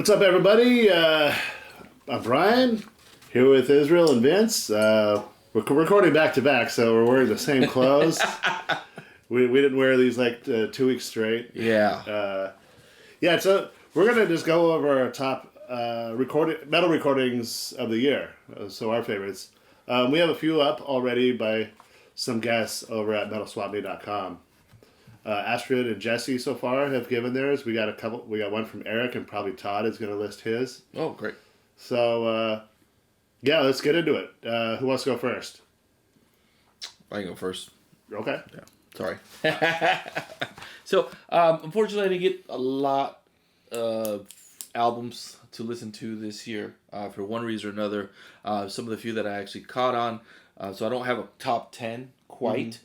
What's up, everybody? I'm Brian, here with Israel and Vince. We're recording back to back, so we're wearing the same clothes. we didn't wear these like 2 weeks straight. Yeah. So we're gonna just go over our top metal recordings of the year. So our favorites. We have a few up already by some guests over at metalswapme.com. Astrid and Jesse so far have given theirs. We got a couple. We got one from Eric, and probably Todd is going to list his. Oh, great. So, let's get into it. Who wants to go first? I can go first. Okay. Yeah. Sorry. So, unfortunately, I didn't get a lot of albums to listen to this year for one reason or another. Some of the few that I actually caught on. So I don't have a top 10 quite. Mm-hmm.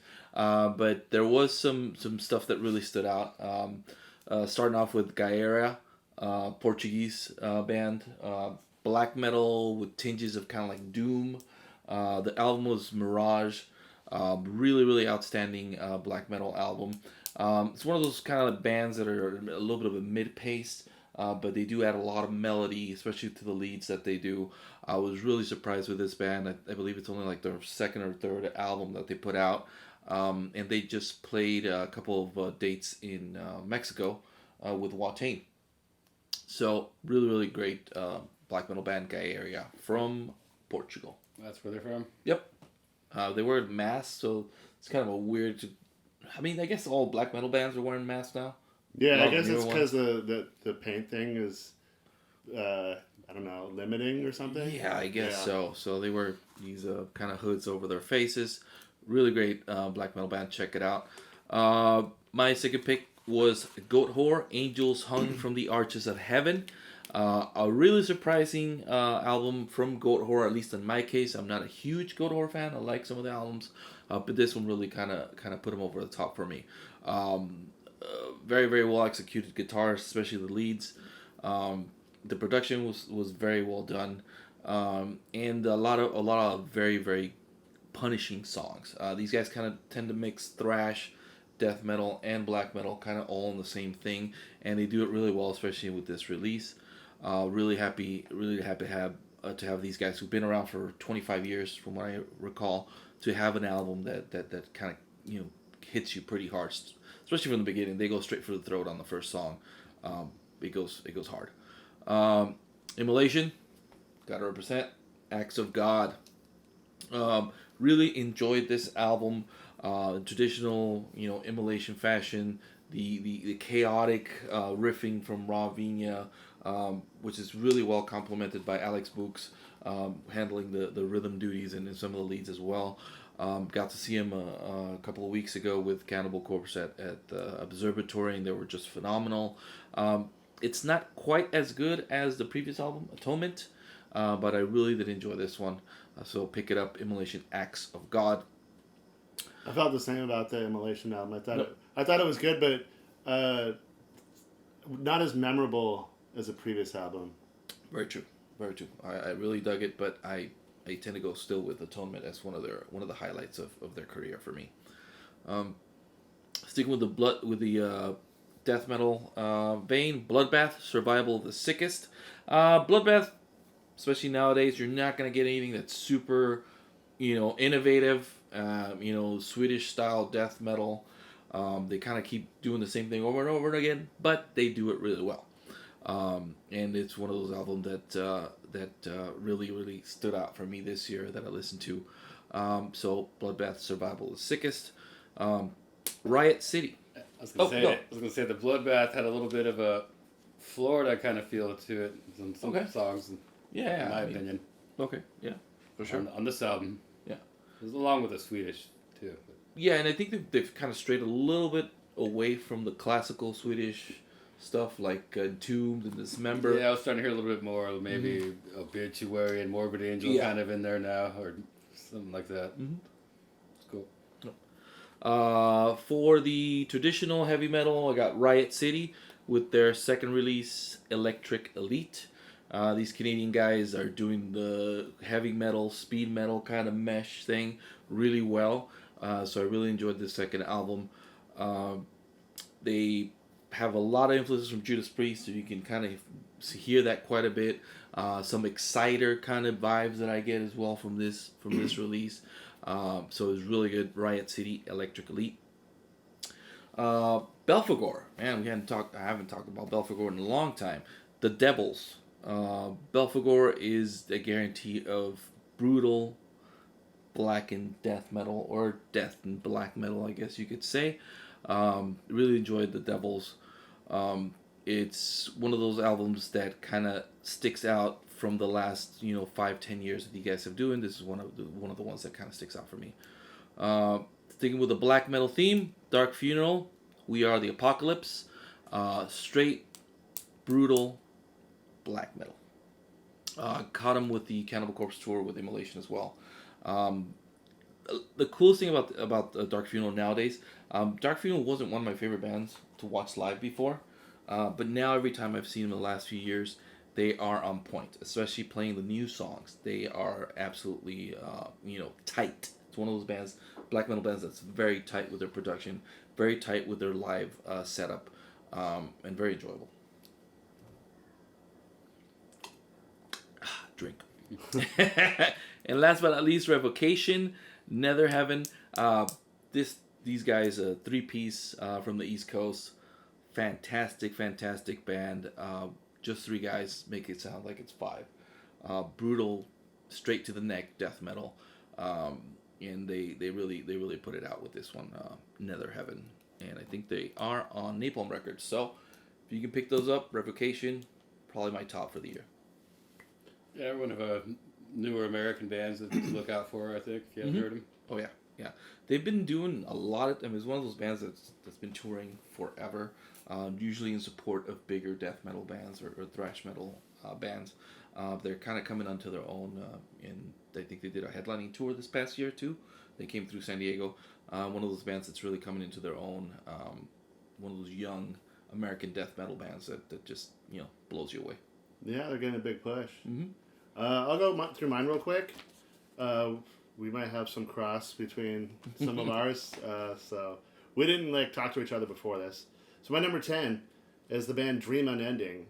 But there was some stuff that really stood out. Starting off with Gaera, Portuguese band, black metal with tinges of kind of like doom. The album was Mirage, really outstanding black metal album. It's one of those kind of bands that are a little bit of a mid-pace, but they do add a lot of melody, especially to the leads that they do. I was really surprised with this band. I believe it's only like their second or third album that they put out. And they just played a couple of dates in Mexico with Watain. So really great black metal band Gaera from Portugal. That's where they're from? Yep. They wear masks, so it's kind of a weird... I mean, I guess all black metal bands are wearing masks now. Yeah, I guess it's because the paint thing is, I don't know, limiting or something? Yeah, I guess so. So they wear these kind of hoods over their faces. Really great black metal band. Check it out. My second pick was Goatwhore, Angels Hung from the Arches of Heaven. A really surprising album from Goatwhore, at least in my case. I'm not a huge Goatwhore fan. I like some of the albums, but this one really kind of put them over the top for me. Very well executed guitars, especially the leads. The production was very well done, and a lot of very punishing songs. These guys kind of tend to mix thrash, death metal, and black metal kind of all in the same thing, and they do it really well, especially with this release. Really happy to have these guys who've been around for 25 years, from what I recall, to have an album that kind of hits you pretty hard, especially from the beginning. They go straight for the throat on the first song. It goes hard. Immolation, gotta represent. Acts of God. Really enjoyed this album, traditional, Immolation fashion, the chaotic riffing from Rob Vina, which is really well complemented by Alex Books, handling the rhythm duties and some of the leads as well. Got to see him a couple of weeks ago with Cannibal Corpse at the Observatory, and they were just phenomenal. It's not quite as good as the previous album, Atonement, but I really did enjoy this one. So pick it up, Immolation, Acts of God. I felt the same about the Immolation album. I thought it was good, but not as memorable as the previous album. Very true. I really dug it, but I tend to go still with Atonement as one of the highlights of their career for me. Sticking with the death metal vein, Bloodbath, Survival of the Sickest. Bloodbath, especially nowadays, you're not going to get anything that's super, innovative, Swedish style death metal. They kind of keep doing the same thing over and over again, but they do it really well. And it's one of those albums that really stood out for me this year that I listened to. So Bloodbath, Survival of the Sickest. Riot City. I was gonna say the Bloodbath had a little bit of a Florida kind of feel to it in some songs. Yeah, in my opinion. Okay, yeah, for sure. On this album. Yeah. Along with the Swedish, too. Yeah, and I think they've kind of strayed a little bit away from the classical Swedish stuff like Entombed and Dismember. Yeah, I was starting to hear a little bit more, maybe Obituary and Morbid Angel kind of in there now, or something like that. Mm-hmm. It's cool. For the traditional heavy metal, I got Riot City with their second release, Electric Elite. These Canadian guys are doing the heavy metal, speed metal kind of mesh thing really well. So I really enjoyed this second album. They have a lot of influences from Judas Priest, so you can kind of hear that quite a bit. Some Exciter kind of vibes that I get as well from this release. So it was really good. Riot City Electric Elite. Belphegor, man, I haven't talked about Belphegor in a long time. The Devils. Belphegor is a guarantee of brutal black and death metal, or death and black metal, I guess you could say. Really enjoyed the Devils. It's one of those albums that kind of sticks out from the last 5-10 years that you guys have doing. This is one of the ones that kind of sticks out for me. Sticking with the black metal theme, Dark Funeral, We Are the Apocalypse, straight brutal black metal. Caught him with the Cannibal Corpse tour with Immolation as well. The coolest thing about Dark Funeral nowadays, Dark Funeral wasn't one of my favorite bands to watch live before, but now every time I've seen them in the last few years, they are on point. Especially playing the new songs, they are absolutely tight. It's one of those bands, black metal bands, that's very tight with their production, very tight with their live setup, and very enjoyable. Drink. And last but not least, Revocation, Nether Heaven. These guys, a 3-piece from the East Coast. Fantastic band. Just 3 guys make it sound like it's 5. Brutal, straight to the neck death metal. And they really put it out with this one, Nether Heaven. And I think they are on Napalm Records. So if you can pick those up, Revocation, probably my top for the year. Yeah, one of newer American bands to look out for, I think, if you haven't heard them. Oh, yeah. They've been doing a lot of... it's one of those bands that's been touring forever, usually in support of bigger death metal bands or thrash metal bands. They're kind of coming onto their own, and I think they did a headlining tour this past year, too. They came through San Diego. One of those bands that's really coming into their own, one of those young American death metal bands that just, blows you away. Yeah, they're getting a big push. Mm-hmm. I'll go through mine real quick. We might have some cross between some of ours, so we didn't talk to each other before this. So my number 10 is the band Dream Unending,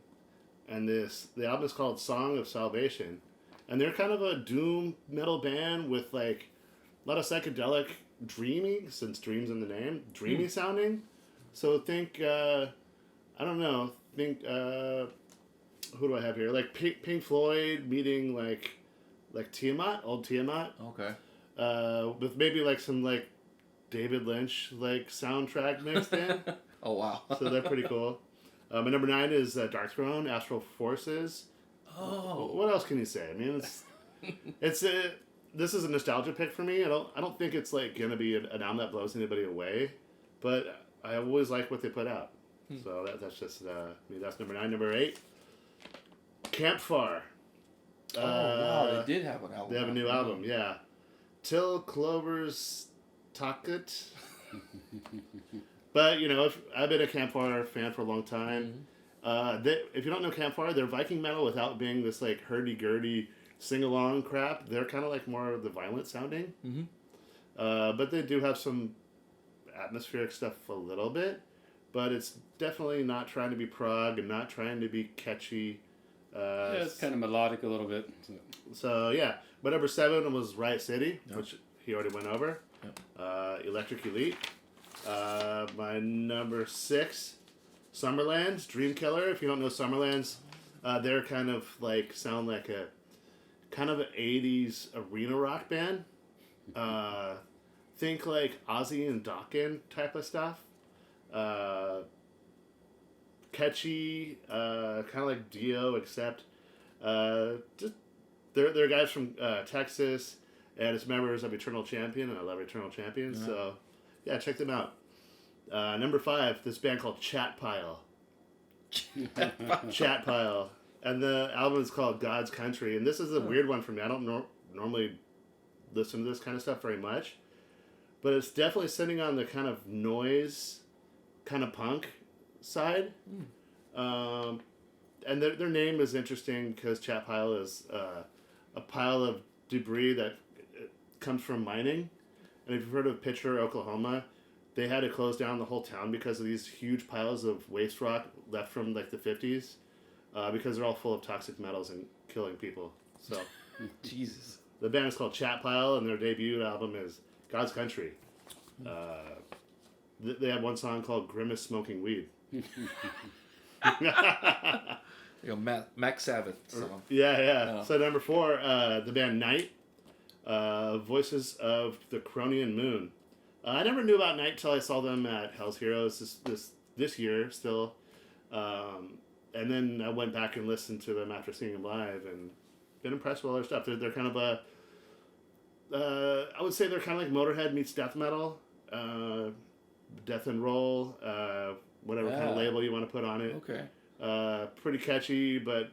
and the album is called Song of Salvation, and they're kind of a doom metal band with a lot of psychedelic dreamy, since dreams in the name, dreamy sounding. So think who do I have here? Pink Floyd meeting Tiamat, old Tiamat. Okay. With maybe some David Lynch soundtrack mixed in. Oh wow. So they're pretty cool. My number 9 is Dark Throne, Astral Forces. Oh. What else can you say? I mean, this is a nostalgia pick for me. I don't think it's gonna be an album that blows anybody away, but I always like what they put out. So that's just me. That's number 9. Number 8. Campfire. Wow, they did have an album. They have a new album, yeah. Till Clover's Talkut. But, I've been a Campfire fan for a long time. If you don't know Campfire, they're Viking metal without being this, hurdy-gurdy sing-along crap. They're kind of more of the violent sounding. Mm-hmm. But they do have some atmospheric stuff a little bit. But it's definitely not trying to be prog and not trying to be catchy. It's kind of melodic a little bit. So yeah. But number 7 was Riot City, which he already went over. Yep. Electric Elite. My number 6, Summerlands, Dreamkiller. If you don't know Summerlands, they're kind of sound like a kind of an 80s arena rock band. Think Ozzy and Dokken type of stuff. Catchy, kind of like Dio, except just they're guys from Texas, and it's members of Eternal Champion, and I love Eternal Champion, so yeah, check them out. Number 5, this band called Chat Pile. Chat Pile, and the album is called God's Country, and this is a weird one for me. I don't normally listen to this kind of stuff very much, but it's definitely sitting on the kind of noise, kind of punk side. And their name is interesting because Chat Pile is a pile of debris that comes from mining. And if you've heard of Pitcher, Oklahoma, they had to close down the whole town because of these huge piles of waste rock left from the 50s. because they're all full of toxic metals and killing people. So Jesus. the band is called Chat Pile, and their debut album is God's Country. They had one song called Grimace Smoking Weed. Max Sabbath song. Yeah. Oh. So number 4, the band Night, Voices of the Cronian Moon. I never knew about Night till I saw them at Hell's Heroes this year still. And then I went back and listened to them after seeing them live and been impressed with all their stuff. They're kind of I would say they're kind of like Motorhead meets death metal, death and roll, whatever kind of label you want to put on it. Okay. Pretty catchy, but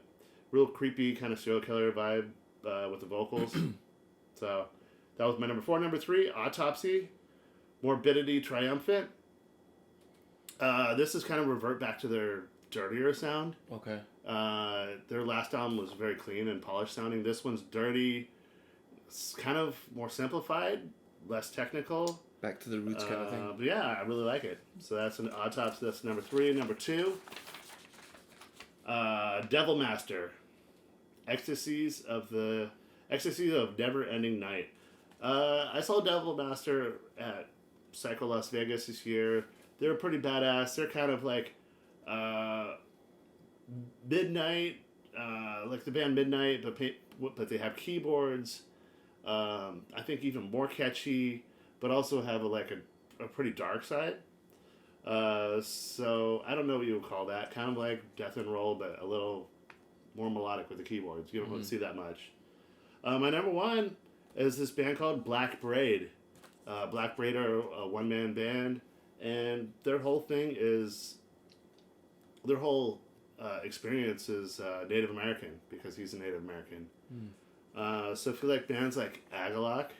real creepy kind of serial killer vibe with the vocals. So that was my number 4. Number 3, Autopsy, Morbidity Triumphant. This is kind of revert back to their dirtier sound. Okay. Their last album was very clean and polished sounding. This one's dirty. It's kind of more simplified, less technical. Back to the roots kind of thing. But yeah, I really like it. So that's an Autopsy. That's number 3. Number 2, Devil Master, Ecstasies of Never Ending Night. I saw Devil Master at Psycho Las Vegas this year. They're pretty badass. They're kind of like Midnight, like the band Midnight, but they have keyboards. I think even more catchy, but also have a pretty dark side. So I don't know what you would call that. Kind of like death and roll, but a little more melodic with the keyboards. You don't see that much. My number 1 is this band called Black Braid. Black Braid are a one-man band, and their whole thing is, their whole experience is Native American, because he's a Native American. So if you like bands like Agalok,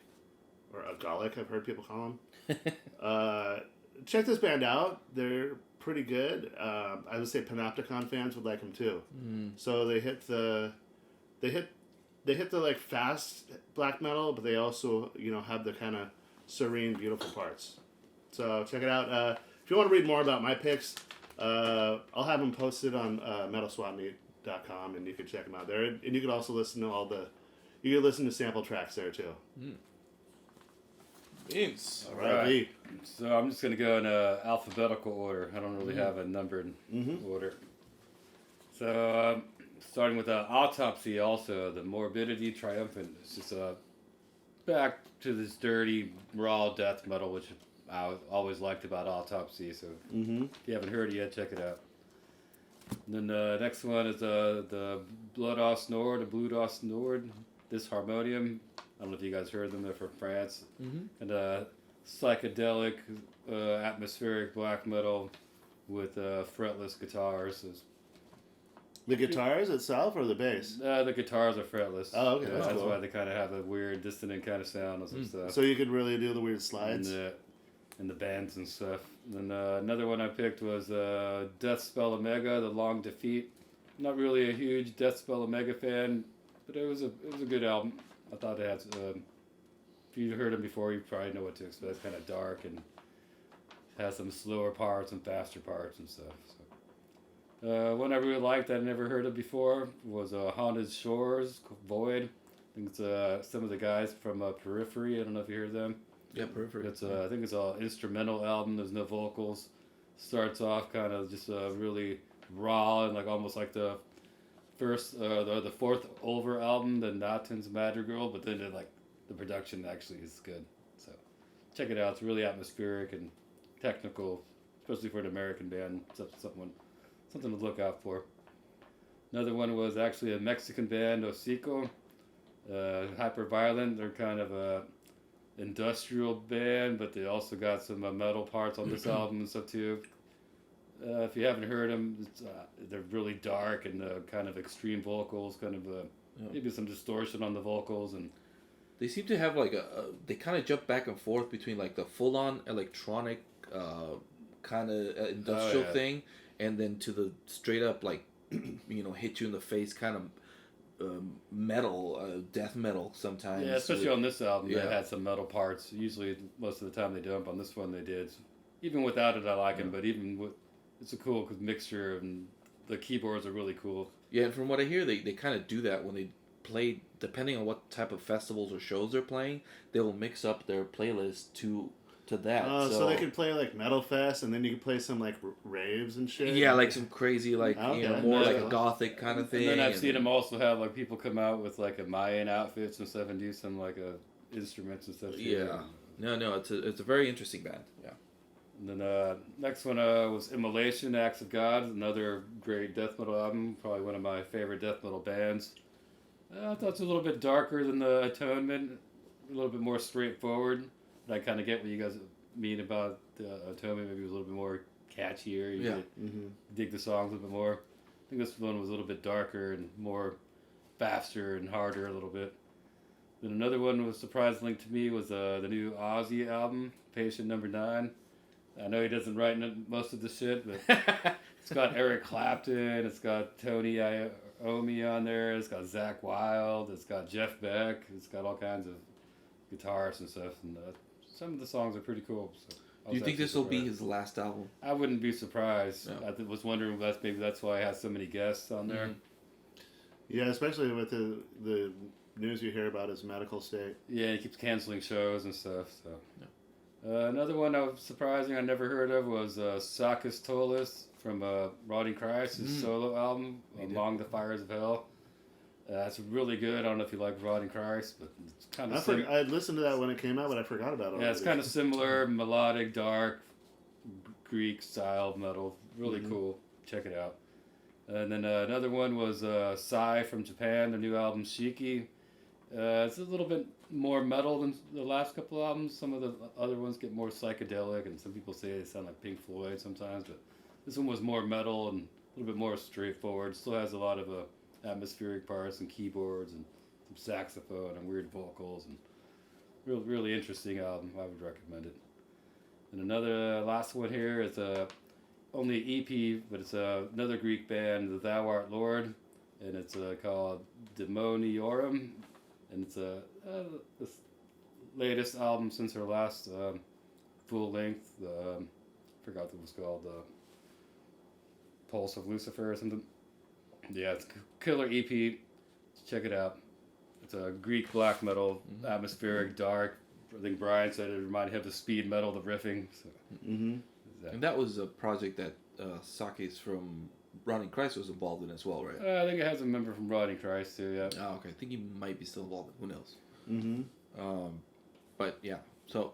or Agalic, I've heard people call them, check this band out. They're pretty good. I would say Panopticon fans would like them too. So they hit the like fast black metal, but they also have the kind of serene, beautiful parts. So check it out. If you want to read more about my picks, I'll have them posted on metalswapmeet.com, and you can check them out there. And you can also listen to you can listen to sample tracks there too. Beans. All right. So I'm just going to go in alphabetical order. I don't really have a numbered order. So starting with Autopsy, also the Morbidity Triumphant. It's just back to this dirty, raw death metal, which I always liked about Autopsy. So if you haven't heard it yet, check it out. And then the next one is the Blood aus Nord, the Blut aus Nord, this Harmonium. I don't know if you guys heard them. They're from France. And psychedelic, atmospheric black metal with fretless guitars. The guitars itself or the bass? The guitars are fretless. Oh, okay. That's That's cool. why they kind of have a weird, dissonant kind of sound and some stuff. So you could really do the weird slides. And the bands and stuff. And then another one I picked was Death Spell Omega, The Long Defeat. Not really a huge Death Spell Omega fan, but it was a good album. I thought it had, if you heard them before, you probably know what to expect. It's kind of dark and has some slower parts and faster parts and stuff. So, one I really liked that I never heard of before was Haunted Shores, Void. I think it's some of the guys from Periphery. I don't know if you heard them. Yeah, Periphery. It's I think it's an instrumental album. There's no vocals. Starts off kind of just really raw and like almost like the first the fourth Ulver album, the Natan's Madrigal, but then the production actually is good. So check it out. It's really atmospheric and technical, especially for an American band. Something to look out for. Another one was actually a Mexican band, Hocico. Hyper Violent. They're kind of a industrial band, but they also got some metal parts on this album and stuff too. If you haven't heard them, they're really dark and kind of extreme vocals, kind of maybe some distortion on the vocals, and they seem to have they kind of jump back and forth between like the full-on electronic kind of industrial thing, and then to the straight up like hit you in the face kind of metal, death metal sometimes. Yeah, especially on this album, they had some metal parts. Usually, most of the time they don't. On this one, they did. Even without it, I like them. But even with, it's a cool mixture, and the keyboards are really cool. Yeah, and from what I hear, they kind of do that when they play, depending on what type of festivals or shows they're playing, they will mix up their playlist to that. So they could play like Metal Fest, and then you could play some like raves and shit. yeah, like some crazy, like more Yeah. like a gothic kind of thing. And then I've seen them also have like people come out with like a Mayan outfits and stuff and do some like instruments and stuff. Too. Yeah, no, it's a very interesting band. Yeah. And then next one was Immolation, Acts of God, another great death metal album, probably one of my favorite death metal bands. I thought it's a little bit darker than the Atonement, a little bit more straightforward. But I kind of get what you guys mean about the Atonement. Maybe it was a little bit more catchier. You could dig the songs a little bit more. I think this one was a little bit darker and more faster and harder a little bit. Then another one was surprisingly to me was the new Ozzy album, Patient Number 9. I know he doesn't write most of the shit, but it's got Eric Clapton, it's got Tony Iommi on there, it's got Zach Wilde, it's got Jeff Beck, it's got all kinds of guitarists and stuff, and some of the songs are pretty cool. So Do you think this will be his last album? I wouldn't be surprised. No. I was wondering if maybe that's why I had so many guests on there. Yeah, especially with the news you hear about his medical state. Yeah, he keeps canceling shows and stuff. So, another one that was surprising I never heard of was Sakis Tolis from Rotting Christ, his solo album, Among the Fires of Hell. It's really good. I don't know if you like Rotting Christ, but it's kind of. I listened to that when it came out, but I forgot about it. Yeah, it's kind of similar, melodic, dark, Greek style metal. Really cool. Check it out. And then another one was Psy from Japan, their new album Shiki. It's a little bit more metal than the last couple of albums. Some of the other ones get more psychedelic, and some people say they sound like Pink Floyd sometimes. But this one was more metal and a little bit more straightforward. Still has a lot of atmospheric parts and keyboards and some saxophone and weird vocals, and really interesting album. I would recommend it. And another last one here is only EP, but it's another Greek band, the Thou Art Lord, and it's called Demoniorum, and it's this latest album since her last full length. Forgot what it was called, Pulse of Lucifer or something. Yeah, it's a killer EP. Check it out. It's a Greek black metal, atmospheric, dark. I think Brian said it reminded him of the speed metal, the riffing. So. And that was a project that Sakis from Rotting Christ was involved in as well, right? I think it has a member from Rotting Christ too. Yeah. Oh, okay. I think he might be still involved. Who knows? But yeah. So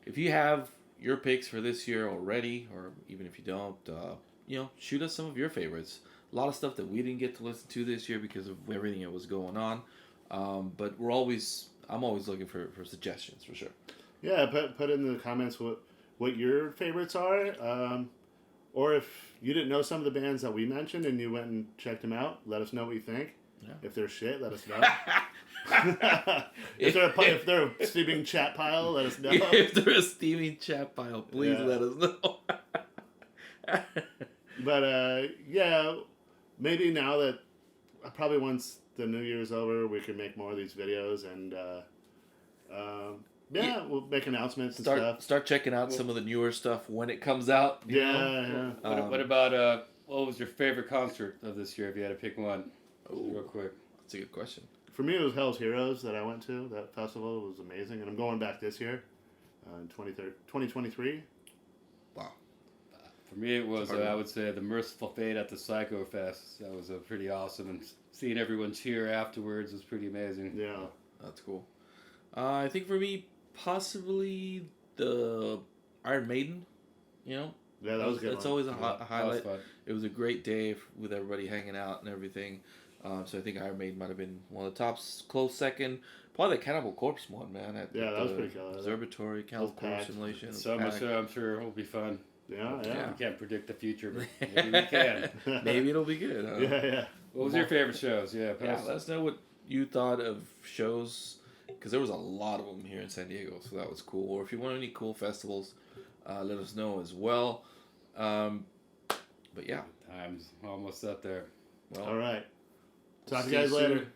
if you have your picks for this year already, or even if you don't, shoot us some of your favorites. A lot of stuff that we didn't get to listen to this year because of everything that was going on. But I'm always looking for suggestions for sure. Yeah, put in the comments what your favorites are, or if you didn't know some of the bands that we mentioned and you went and checked them out, let us know what you think. Yeah. If they're shit, let us know. if they're a steaming chat pile, let us know. If they're a steaming chat pile, please let us know. But maybe now that probably once the new year's over, we can make more of these videos and we'll make announcements and stuff. Start checking out some of the newer stuff when it comes out. Yeah. What about what was your favorite concert of this year? If you had to pick one, real quick. That's a good question. For me, it was Hell's Heroes that I went to. That festival was amazing, and I'm going back this year, in 2023. Wow. For me, it was I would say the Merciful Fate at the Psycho Fest. That was pretty awesome, and seeing everyone cheer afterwards was pretty amazing. Yeah, that's cool. I think for me, possibly the Iron Maiden. Yeah, that was good. It's always a highlight. It was a great day with everybody hanging out and everything. So I think Iron Maiden might have been one of the tops. Close second, probably the Cannibal Corpse one, man. That was pretty cool. Observatory, Cannibal Corpse Simulation. So much, I'm sure it will be fun. Yeah. We can't predict the future, but maybe we can. Maybe it'll be good. Yeah. What was your favorite shows? Yeah, let us know what you thought of shows, because there was a lot of them here in San Diego, so that was cool. Or if you want any cool festivals, let us know as well. But yeah, time's almost up there. Well, all right. Talk to you guys later.